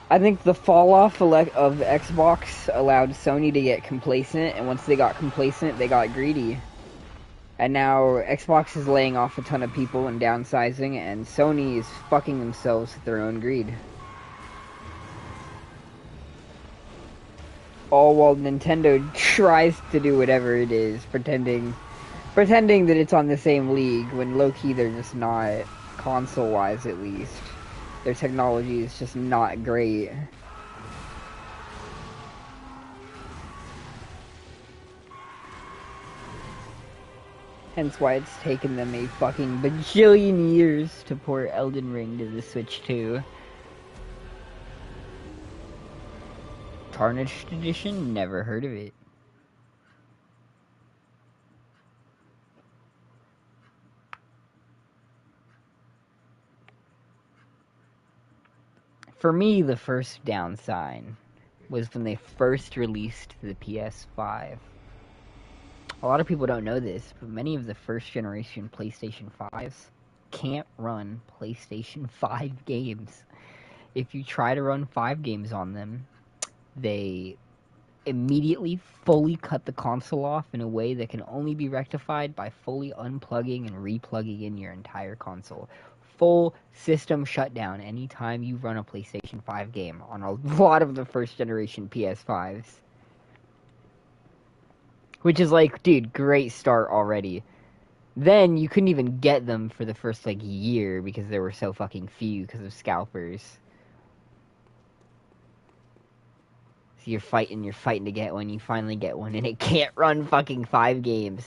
I think the fall off of Xbox allowed Sony to get complacent, and once they got complacent, they got greedy. And now Xbox is laying off a ton of people and downsizing, and Sony is fucking themselves with their own greed. All while Nintendo tries to do whatever it is, pretending that it's on the same league, when low-key they're just not, console-wise at least. Their technology is just not great. Hence why it's taken them a fucking bajillion years to port Elden Ring to the Switch 2. Tarnished Edition? Never heard of it. For me, the first downside was when they first released the PS5. A lot of people don't know this, but many of the first generation PlayStation 5s can't run PlayStation 5 games. If you try to run 5 games on them, they immediately fully cut the console off in a way that can only be rectified by fully unplugging and replugging in your entire console. Full system shutdown anytime you run a PlayStation 5 game on a lot of the first generation PS5s. Which is like, dude, great start already. Then you couldn't even get them for the first like year because there were so fucking few because of scalpers. So you're fighting to get one, you finally get one, and it can't run fucking 5 games.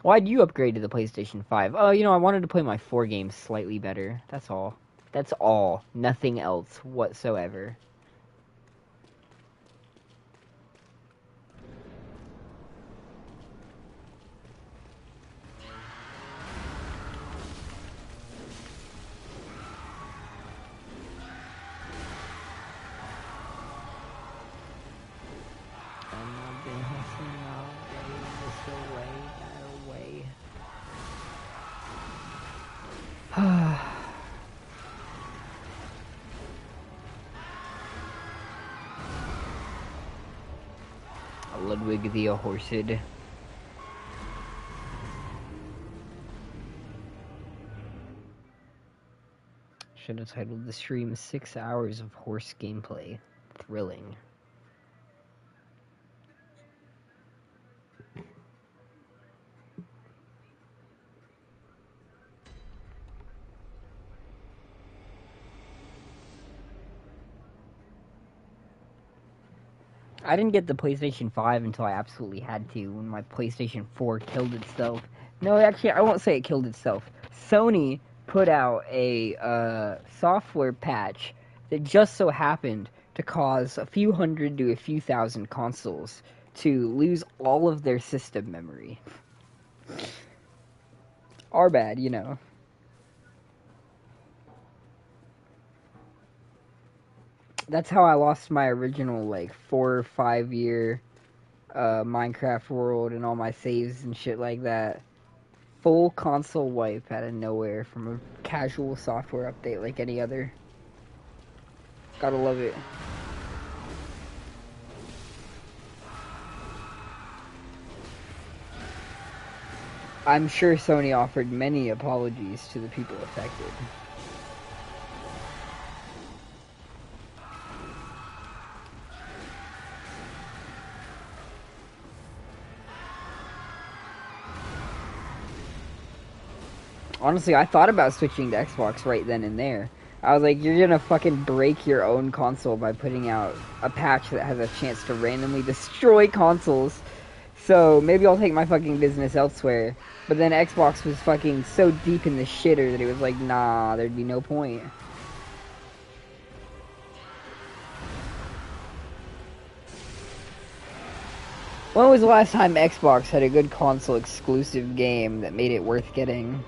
Why'd you upgrade to the PlayStation 5? Oh, I wanted to play my 4 games slightly better. That's all. That's all. Nothing else whatsoever. Ludwig the Horsed. Should have titled the stream 6 hours of horse gameplay. Thrilling. I didn't get the PlayStation 5 until I absolutely had to, when my PlayStation 4 killed itself. No, actually, I won't say it killed itself. Sony put out a software patch that just so happened to cause a few hundred to a few thousand consoles to lose all of their system memory. Our bad, That's how I lost my original, 4 or 5 year Minecraft world and all my saves and shit like that. Full console wipe out of nowhere from a casual software update like any other. Gotta love it. I'm sure Sony offered many apologies to the people affected. Honestly, I thought about switching to Xbox right then and there. I was like, you're gonna fucking break your own console by putting out a patch that has a chance to randomly destroy consoles. So maybe I'll take my fucking business elsewhere. But then Xbox was fucking so deep in the shitter that it was like, nah, there'd be no point. When was the last time Xbox had a good console exclusive game that made it worth getting?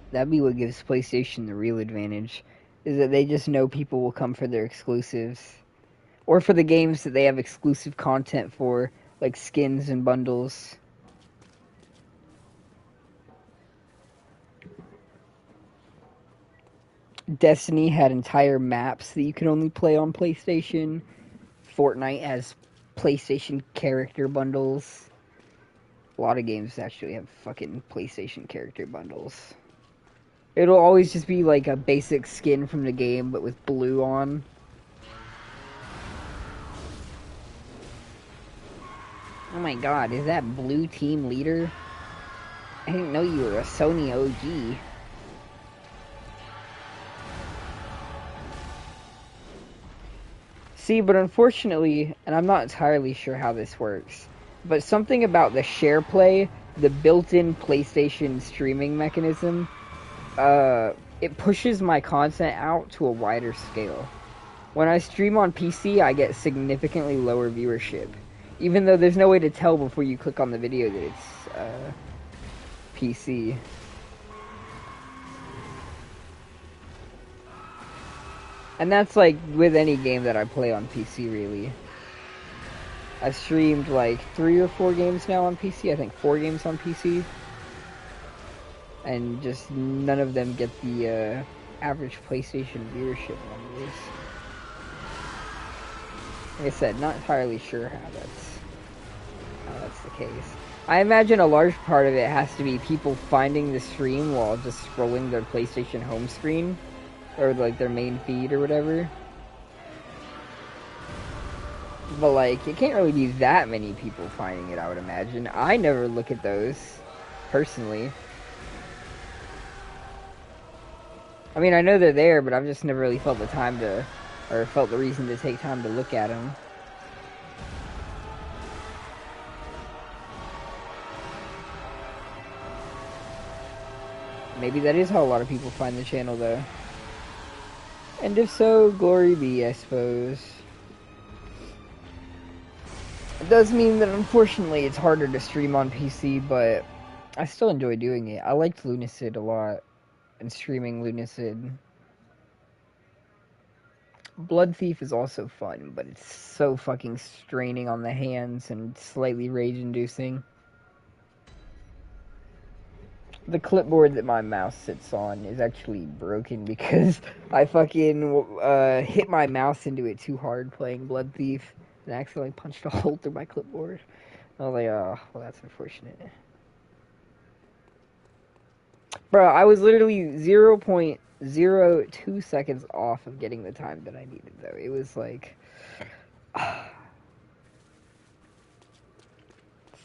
That'd be what gives PlayStation the real advantage, is that they just know people will come for their exclusives. or for the games that they have exclusive content for, like skins and bundles. Destiny had entire maps that you could only play on PlayStation. Fortnite has PlayStation character bundles. A lot of games actually have fucking PlayStation character bundles. It'll always just be like a basic skin from the game, but with blue on. Oh my god, is that blue team leader? I didn't know you were a Sony OG. See, but unfortunately, and I'm not entirely sure how this works, but something about the share play, the built-in PlayStation streaming mechanism, it pushes my content out to a wider scale. When I stream on PC, I get significantly lower viewership, even though there's no way to tell before you click on the video that it's PC. And that's like with any game that I play on PC, really. I've streamed like 3 or 4 games now on PC. I think 4 games on PC. And just none of them get the average PlayStation viewership numbers. Like I said, not entirely sure how that's the case. I imagine a large part of it has to be people finding the stream while just scrolling their PlayStation home screen. Or like their main feed or whatever. But like, it can't really be that many people finding it, I would imagine. I never look at those, personally. I mean, I know they're there, but I've just never really felt the time to, or felt the reason to take time to look at them. Maybe that is how a lot of people find the channel, though. And if so, glory be, I suppose. It does mean that unfortunately it's harder to stream on PC, but I still enjoy doing it. I liked Lunacid a lot, and streaming Lunacid. Blood Thief is also fun, but it's so fucking straining on the hands and slightly rage-inducing. The clipboard that my mouse sits on is actually broken because I fucking hit my mouse into it too hard playing Blood Thief and accidentally punched a hole through my clipboard. I was like, oh, well, that's unfortunate. Bro, I was literally 0.02 seconds off of getting the time that I needed, though. It was like...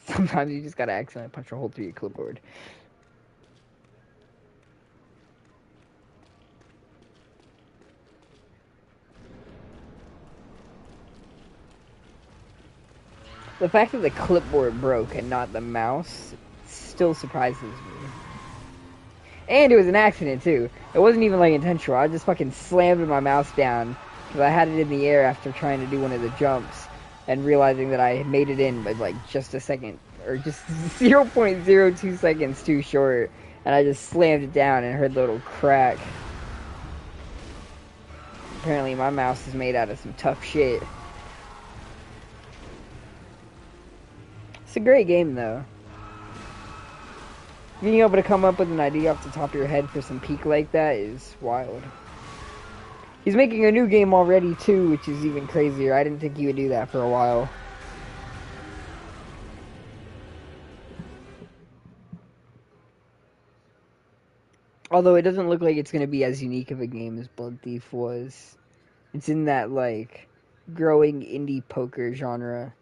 Sometimes you just gotta accidentally punch a hole through your clipboard. The fact that the clipboard broke and not the mouse still surprises me. And it was an accident, too. It wasn't even, like, intentional. I just fucking slammed my mouse down because I had it in the air after trying to do one of the jumps and realizing that I had made it in by, like, just a second, or just 0.02 seconds too short, and I just slammed it down and heard the little crack. Apparently my mouse is made out of some tough shit. It's a great game, though. Being able to come up with an idea off the top of your head for some peak like that is wild. He's making a new game already, too, which is even crazier. I didn't think he would do that for a while. Although it doesn't look like it's going to be as unique of a game as Blood Thief was. It's in that, like, growing indie poker genre.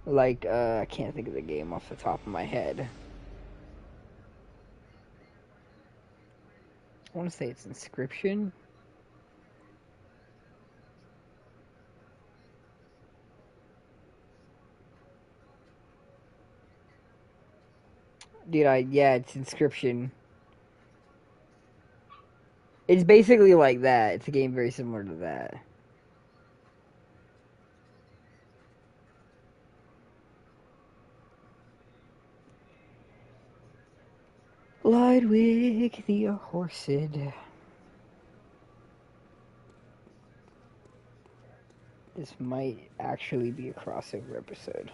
Like, I can't think of the game off the top of my head. I want to say it's Inscription. Dude, yeah, it's Inscription. It's basically like that. It's a game very similar to that. Ludwig the Horsed. This might actually be a crossover episode.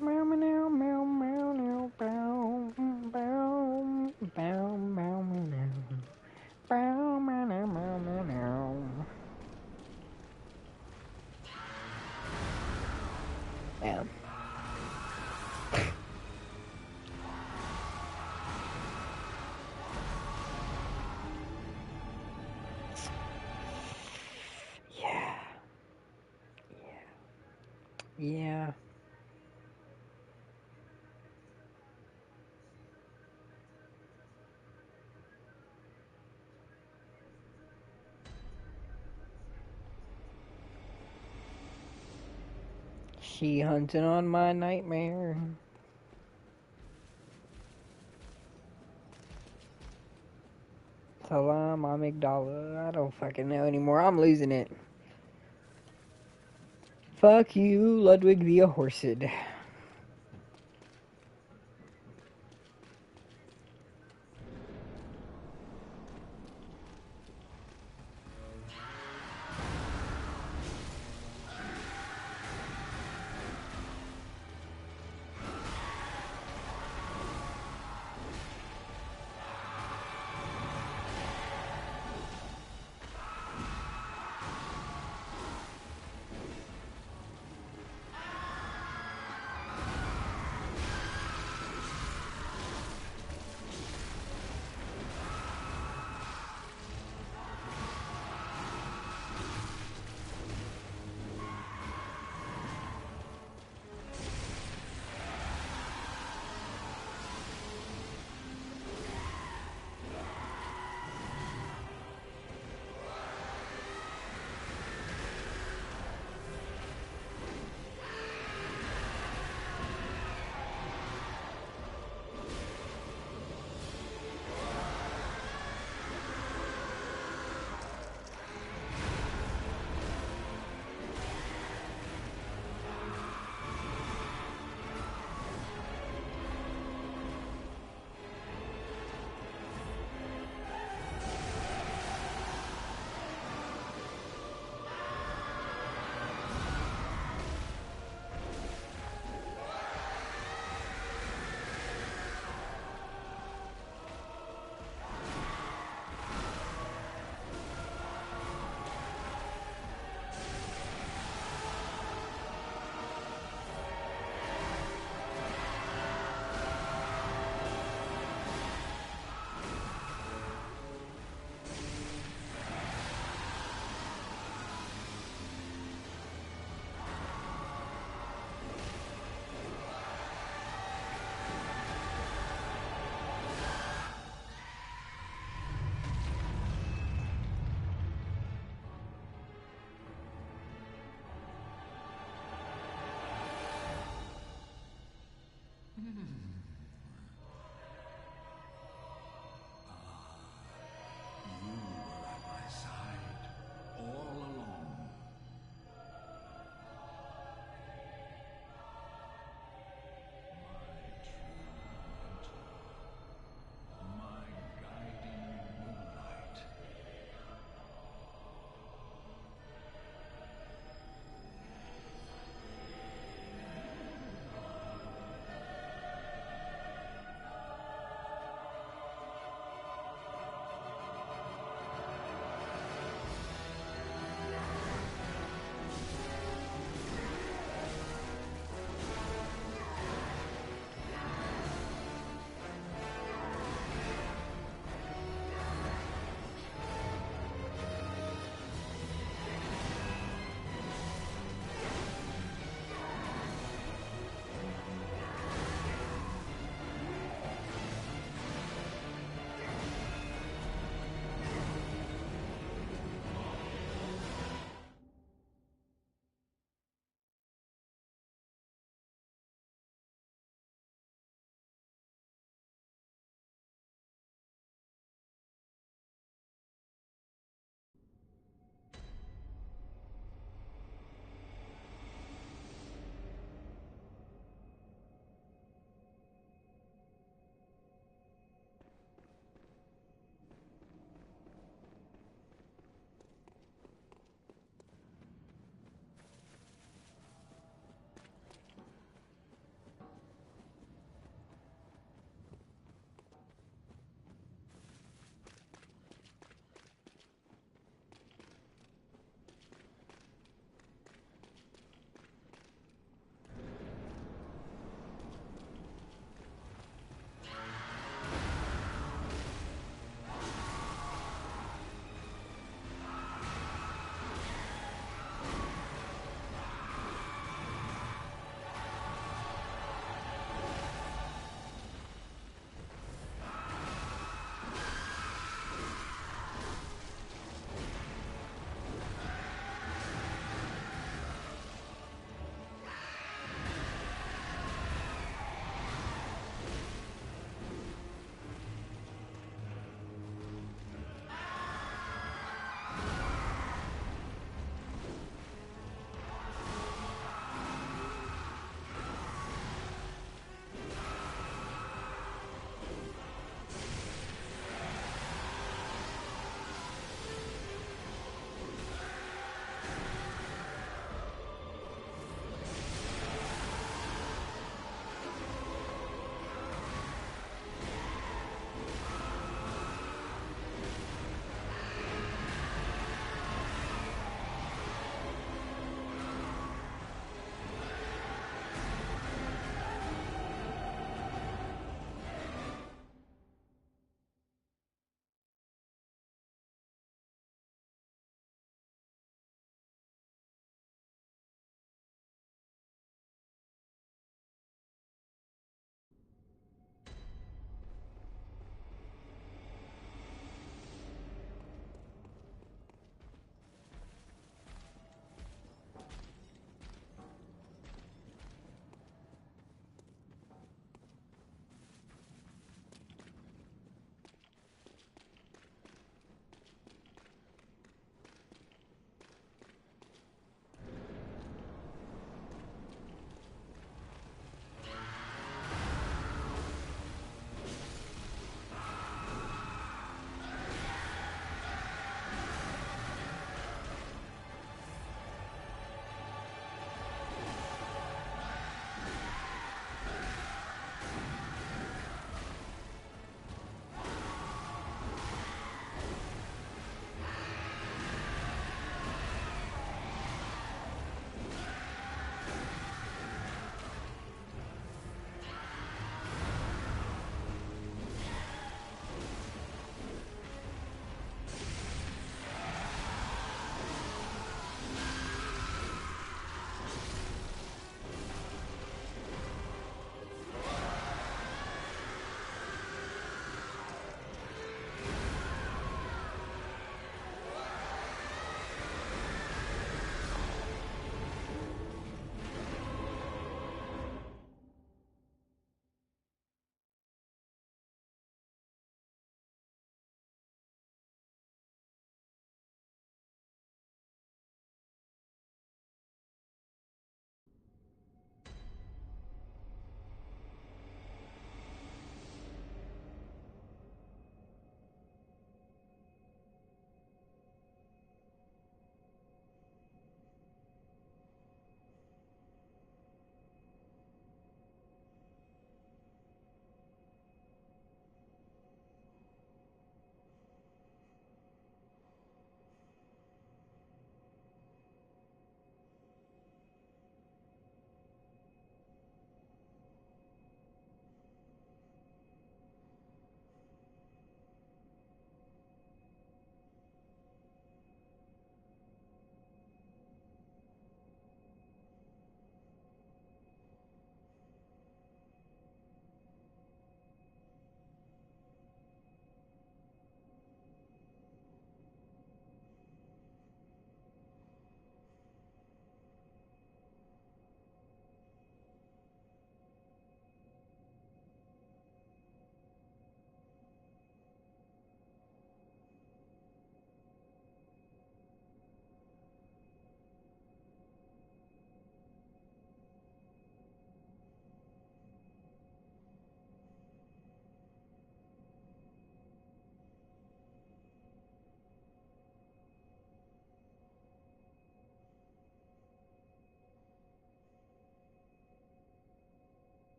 Meow meow meow meow meow bow bow bow bow meow bow meow meow meow meow. Damn. Yeah. Yeah. She hunting on my nightmare. Salam amygdala. I don't fucking know anymore. I'm losing it. Fuck you, Ludwig the Horsed.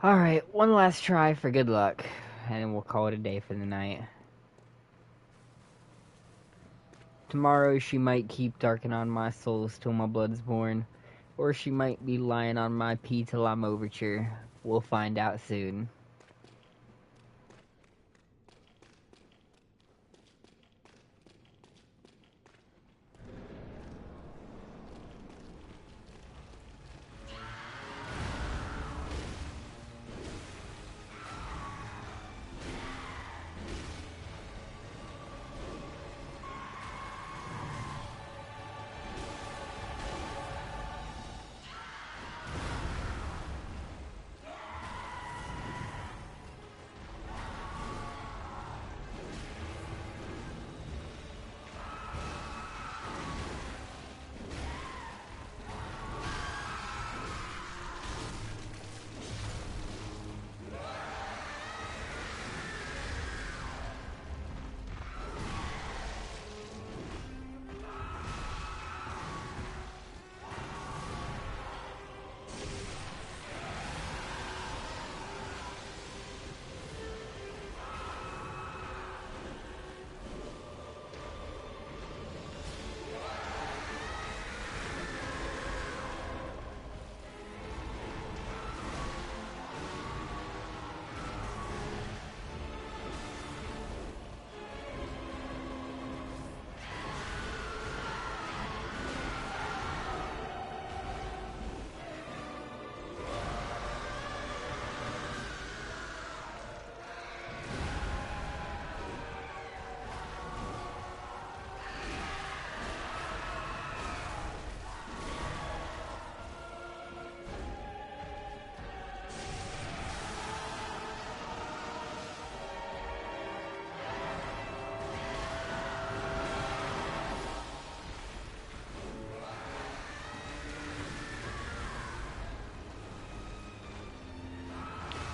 Alright, one last try for good luck, and then we'll call it a day for the night. Tomorrow she might keep darking on my souls till my blood's born, or she might be lying on my pee till I'm overture. We'll find out soon.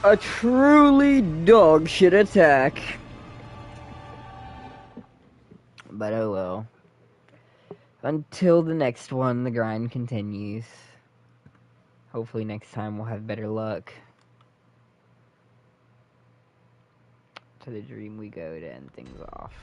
A truly dog shit attack. But oh well. Until the next one, the grind continues. Hopefully next time we'll have better luck. To the dream we go to end things off.